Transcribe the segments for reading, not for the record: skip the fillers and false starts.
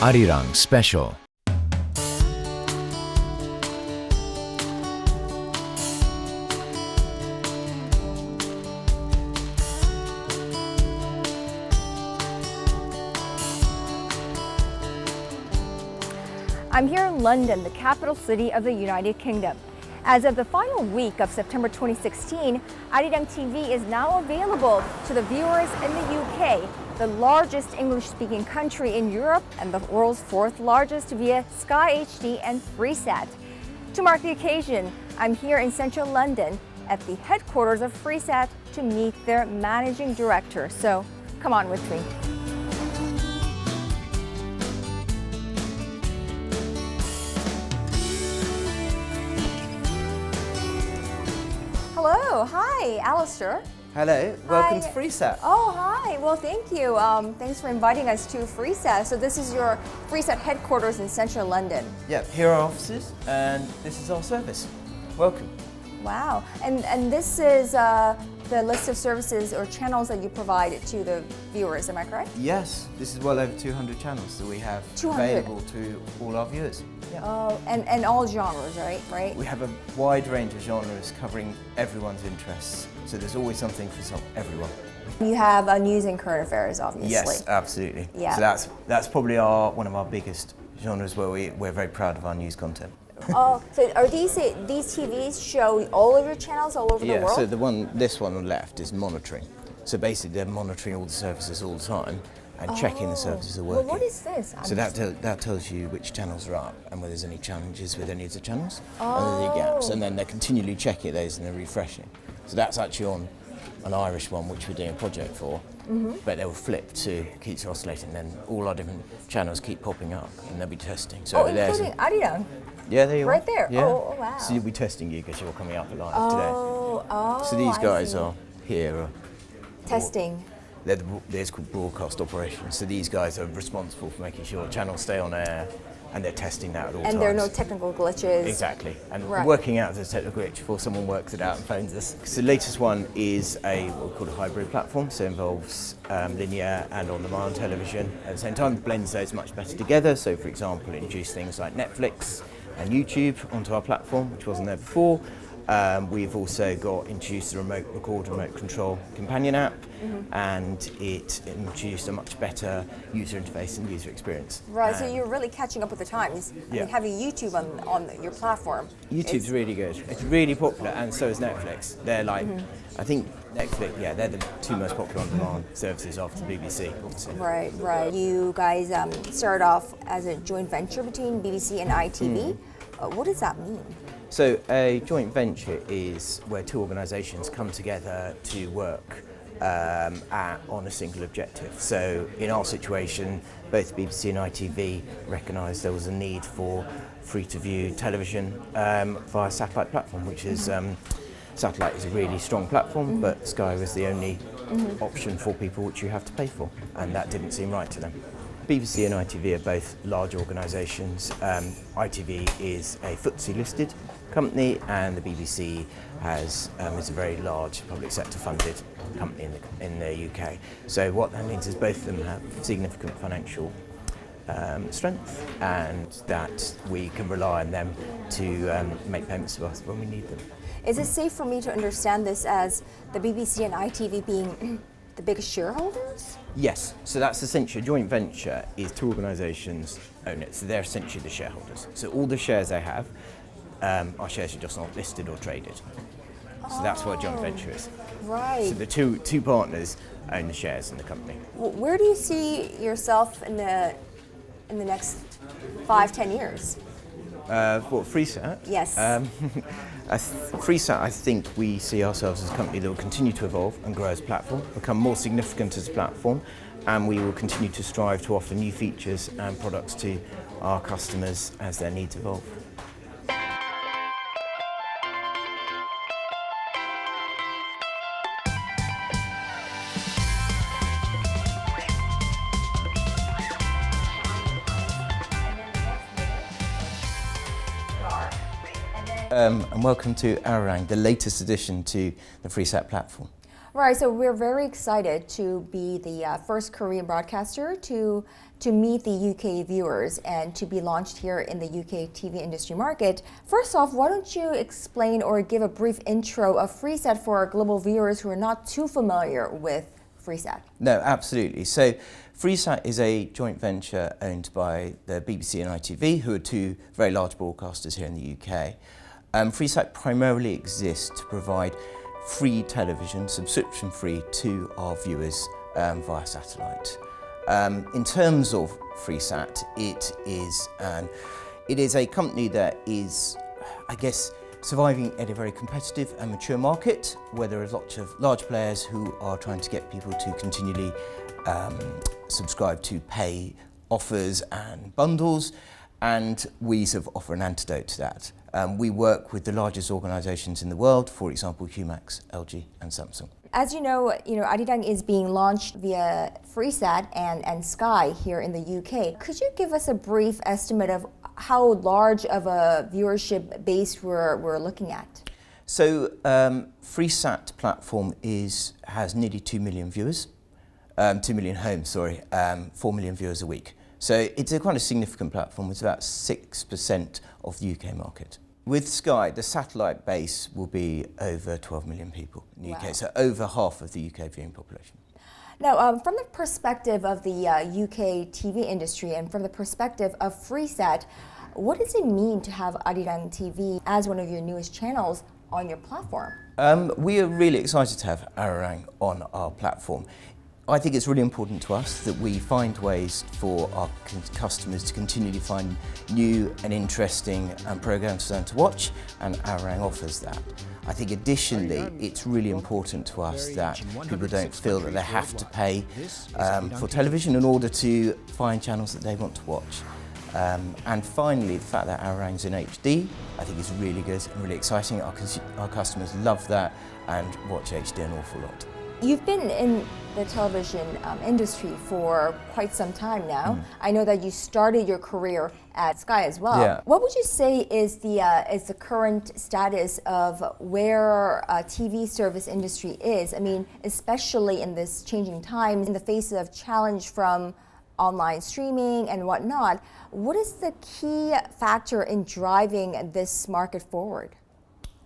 Arirang Special. I'm here in London, the capital city of the United Kingdom. As of the final week of September 2016, Arirang TV is now available to the viewers in the UK, the largest English-speaking country in Europe and the world's fourth largest via Sky HD and Freesat. To mark the occasion, I'm here in central London at the headquarters of Freesat to meet their managing director. So come on with me. Hello, hi, Alistair. Hello, welcome Hi. to Freesat. Oh, hi. Well, thank you. Thanks for inviting us to Freesat. So this is your Freesat headquarters in central London. Yeah, here are our offices and this is our service. Welcome. Wow. And this is the list of services or channels that you provide to the viewers, am I correct? Yes, this is well over 200 channels that we have 200? available to all our viewers. Yeah. Oh, and all genres, right? We have a wide range of genres covering everyone's interests, so there's always something for everyone. You have news and current affairs, obviously. Yes, absolutely. Yeah. So that's probably one of our biggest genres where we're very proud of our news content. Oh, so are these TVs show all of your channels all over the world? So this one on the left is monitoring. So basically they're monitoring all the services all the time and checking the services are working. Well, what is this? So that tells you which channels are up and whether there's any challenges with any of the channels and any gaps, and then they're continually checking those and they're refreshing. So that's actually on an Irish one which we're doing a project for, but they'll flip to keeps oscillating, then all our different channels keep popping up and they'll be testing. So including Arirang? Yeah, there you are. Right there? Yeah. Oh, wow. So you'll be testing you because you're coming up live Oh, today. So these guys I see. are here. Testing. They're called broadcast operations. So these guys are responsible for making sure channels stay on air, and they're testing that at all times. And there are no technical glitches. Exactly. And Right. working out the technical glitch before someone works it out and phones us. So the latest one is what we call a hybrid platform. So it involves linear and on-demand television. At the same time, it blends those much better together. So for example, introduce things like Netflix and YouTube onto our platform, which wasn't there before. We've also got introduced the remote record, remote control companion app, and it introduced a much better user interface and user experience. Right, so you're really catching up with the times. I mean, having YouTube on your platform. YouTube's really good. It's really popular, and so is Netflix. They're like, I think Netflix, they're the two most popular on-demand services after the BBC. So. Right. You guys started off as a joint venture between BBC and ITV. What does that mean? So a joint venture is where two organisations come together to work on a single objective. So in our situation, both BBC and ITV recognised there was a need for free-to-view television via satellite platform, which is satellite is a really strong platform, but Sky was the only option for people which you have to pay for, and that didn't seem right to them. BBC and ITV are both large organisations. ITV is a FTSE listed company, and the BBC is a very large public sector funded company in the UK. So what that means is both of them have significant financial strength, and that we can rely on them to make payments to us when we need them. Is it safe for me to understand this as the BBC and ITV being the biggest shareholders? Yes, so that's essentially a joint venture is two organisations own it, so they're essentially the shareholders. So all the shares they have, our shares are just not listed or traded. So that's what a joint venture is. Right. So the two partners own the shares in the company. Where do you see yourself in the next 5-10 years? For Freesat? Yes. Freesat, I think we see ourselves as a company that will continue to evolve and grow as a platform, become more significant as a platform, and we will continue to strive to offer new features and products to our customers as their needs evolve. And welcome to Arirang, the latest addition to the Freesat platform. Right, so we're very excited to be the first Korean broadcaster to meet the UK viewers and to be launched here in the UK TV industry market. First off, why don't you explain or give a brief intro of Freesat for our global viewers who are not too familiar with Freesat? No, absolutely. So Freesat is a joint venture owned by the BBC and ITV, who are two very large broadcasters here in the UK. Freesat primarily exists to provide free television, subscription free, to our viewers via satellite. In terms of Freesat, it is a company that is, I guess, surviving in a very competitive and mature market where there are lots of large players who are trying to get people to continually subscribe to pay offers and bundles, and we sort of offer an antidote to that. We work with the largest organisations in the world, for example, Humax, LG and Samsung. As you know, Arirang is being launched via Freesat and Sky here in the UK. Could you give us a brief estimate of how large of a viewership base we're looking at? So Freesat platform has nearly 2 million viewers, 2 million homes, 4 million viewers a week. So it's a quite a significant platform. It's about 6% of the UK market. With Sky, the satellite base will be over 12 million people in the UK, so over half of the UK viewing population. Now, from the perspective of the UK TV industry and from the perspective of Freesat, what does it mean to have Arirang TV as one of your newest channels on your platform? We are really excited to have Arirang on our platform. I think it's really important to us that we find ways for our customers to continually find new and interesting programs for them to watch, and Arirang offers that. I think additionally, it's really important to us that people don't feel that they have to pay for television in order to find channels that they want to watch. And finally, the fact that Arirang's in HD, I think is really good and really exciting. Our customers love that and watch HD an awful lot. You've been in the television industry for quite some time now. I know that you started your career at Sky as well. Yeah. What would you say is the current status of where TV service industry is? I mean, especially in this changing times, in the face of challenge from online streaming and whatnot, what is the key factor in driving this market forward?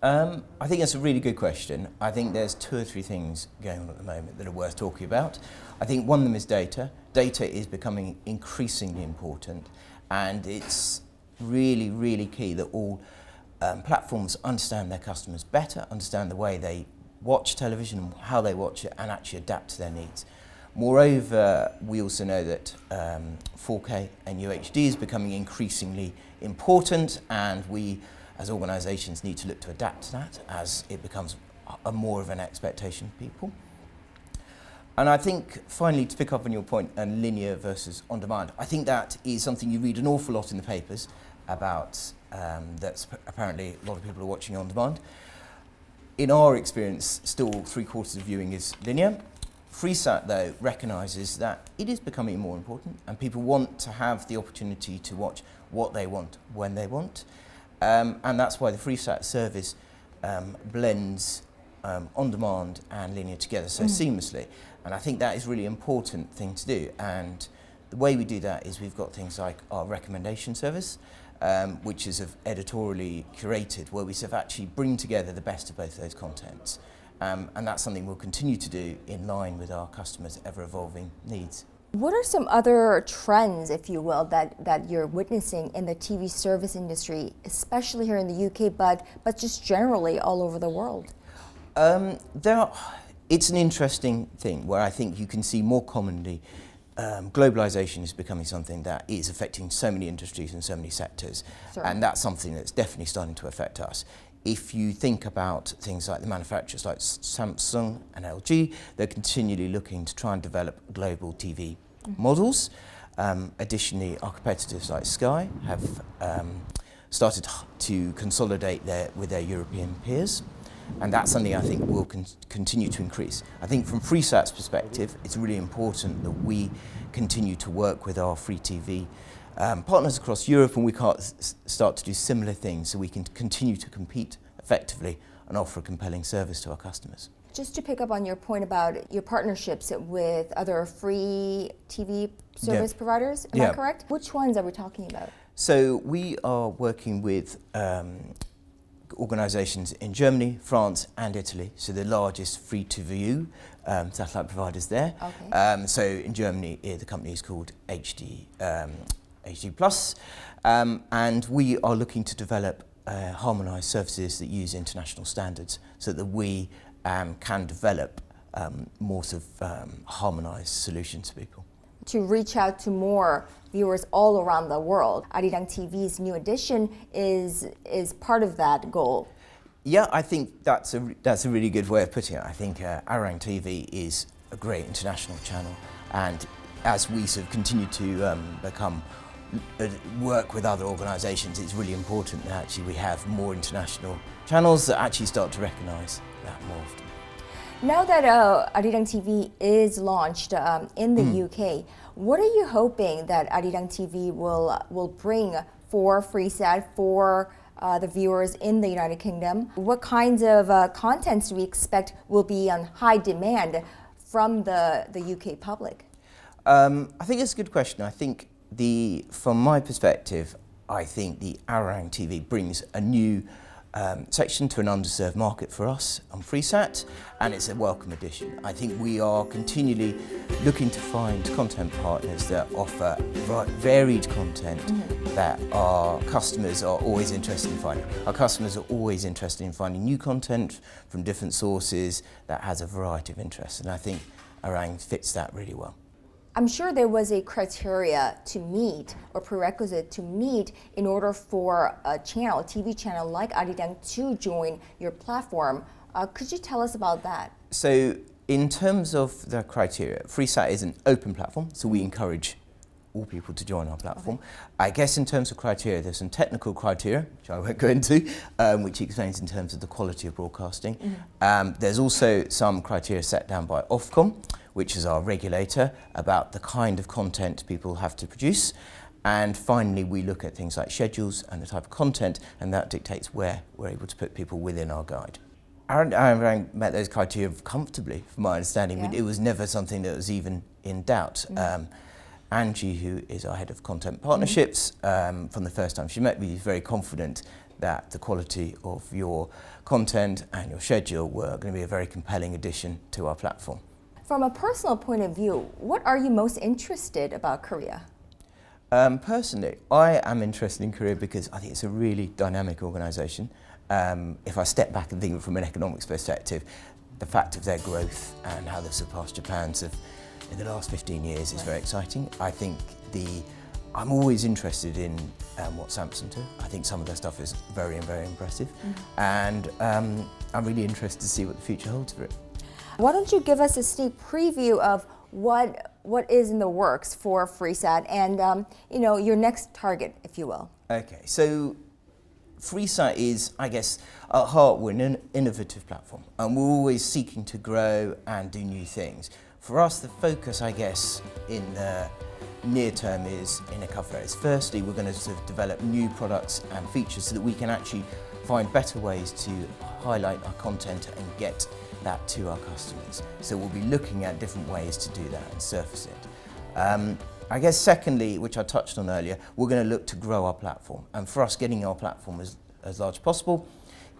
I think that's a really good question. I think there's 2 or 3 things going on at the moment that are worth talking about. I think one of them is data. Data is becoming increasingly important, and it's really, really key that all platforms understand their customers better, understand the way they watch television, how they watch it, and actually adapt to their needs. Moreover, we also know that 4K and UHD is becoming increasingly important, and we as organisations need to look to adapt to that as it becomes more of an expectation of people. And I think finally, to pick up on your point, and linear versus on demand, I think that is something you read an awful lot in the papers about, that's apparently a lot of people are watching on demand. In our experience, still 3/4 of viewing is linear. Freesat, though, recognises that it is becoming more important and people want to have the opportunity to watch what they want when they want. And that's why the Freesat service blends on-demand and linear together so seamlessly. And I think that is a really important thing to do. And the way we do that is we've got things like our recommendation service, which is editorially curated, where we sort of actually bring together the best of both those contents. And that's something we'll continue to do in line with our customers' ever-evolving needs. What are some other trends, if you will, that you're witnessing in the TV service industry, especially here in the UK, but just generally all over the world? It's an interesting thing where I think you can see more commonly globalization is becoming something that is affecting so many industries and so many sectors. Certainly. And that's something that's definitely starting to affect us. If you think about things like the manufacturers like Samsung and LG, they're continually looking to try and develop global TV models. Additionally, our competitors like Sky have started to consolidate with their European peers, and that's something I think will continue to increase. I think from Freesat's perspective, it's really important that we continue to work with our free TV partners across Europe, and we can't start to do similar things so we can continue to compete effectively and offer a compelling service to our customers. Just to pick up on your point about your partnerships with other free TV service providers, am I correct? Which ones are we talking about? So we are working with organisations in Germany, France and Italy, so the largest free-to-view satellite providers there. Okay. So in Germany, the company is called HD Plus, and we are looking to develop harmonised services that use international standards so that we can develop more sort of harmonised solutions for people. To reach out to more viewers all around the world, Arirang TV's new edition is part of that goal. Yeah, I think that's a really good way of putting it. I think Arirang TV is a great international channel, and as we sort of continue to work with other organisations, it's really important that actually we have more international channels that actually start to recognise that more often. Now that Arirang TV is launched in the UK, what are you hoping that Arirang TV will bring for Freesat, for the viewers in the United Kingdom? What kinds of contents do we expect will be on high demand from the UK public? I think it's a good question. I think from my perspective, I think the Arirang TV brings a new section to an underserved market for us on Freesat, and it's a welcome addition. I think we are continually looking to find content partners that offer varied content that our customers are always interested in finding. Our customers are always interested in finding new content from different sources that has a variety of interests, and I think Arirang fits that really well. I'm sure there was a criteria to meet or prerequisite to meet in order for a channel, a TV channel like Arirang to join your platform. Could you tell us about that? So in terms of the criteria, Freesat is an open platform, so we encourage all people to join our platform. Okay. I guess in terms of criteria, there's some technical criteria, which I won't go into, which explains in terms of the quality of broadcasting. There's also some criteria set down by Ofcom, which is our regulator, about the kind of content people have to produce. And finally, we look at things like schedules and the type of content, and that dictates where we're able to put people within our guide. Arirang met those criteria comfortably, from my understanding. Yeah. It was never something that was even in doubt. Angie, who is our head of content partnerships, from the first time she met me, was very confident that the quality of your content and your schedule were going to be a very compelling addition to our platform. From a personal point of view, what are you most interested about Korea? Personally, I am interested in Korea because I think it's a really dynamic organisation. If I step back and think from an economics perspective, the fact of their growth and how they've surpassed Japan's in the last 15 years is very exciting. I think I'm always interested in what Samsung do. I think some of their stuff is very, very impressive. And I'm really interested to see what the future holds for it. Why don't you give us a sneak preview of what is in the works for Freesat and your next target, if you will? Okay, so Freesat is, I guess, at heart, we're an innovative platform, and we're always seeking to grow and do new things. For us, the focus, I guess, in the near term is in a couple of areas. Firstly, we're going to sort of develop new products and features so that we can actually find better ways to highlight our content and get that to our customers. So we'll be looking at different ways to do that and surface it. I guess secondly, which I touched on earlier, we're going to look to grow our platform. And for us, getting our platform as large as possible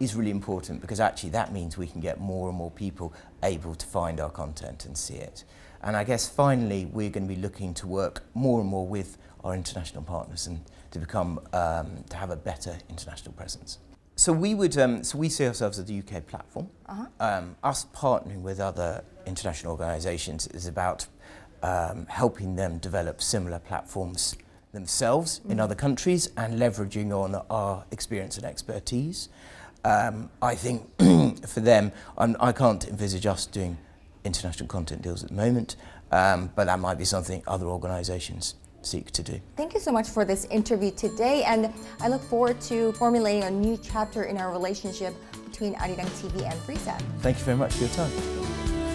is really important, because actually that means we can get more and more people able to find our content and see it. And I guess finally, we're going to be looking to work more and more with our international partners and to become, to have a better international presence. So we see ourselves as the UK platform. Us partnering with other international organisations is about helping them develop similar platforms themselves in other countries and leveraging on our experience and expertise. I think for them, I can't envisage us doing international content deals at the moment, but that might be something other organisations seek to do. Thank you so much for this interview today, and I look forward to formulating a new chapter in our relationship between Arirang TV and Freesat. Thank you very much for your time.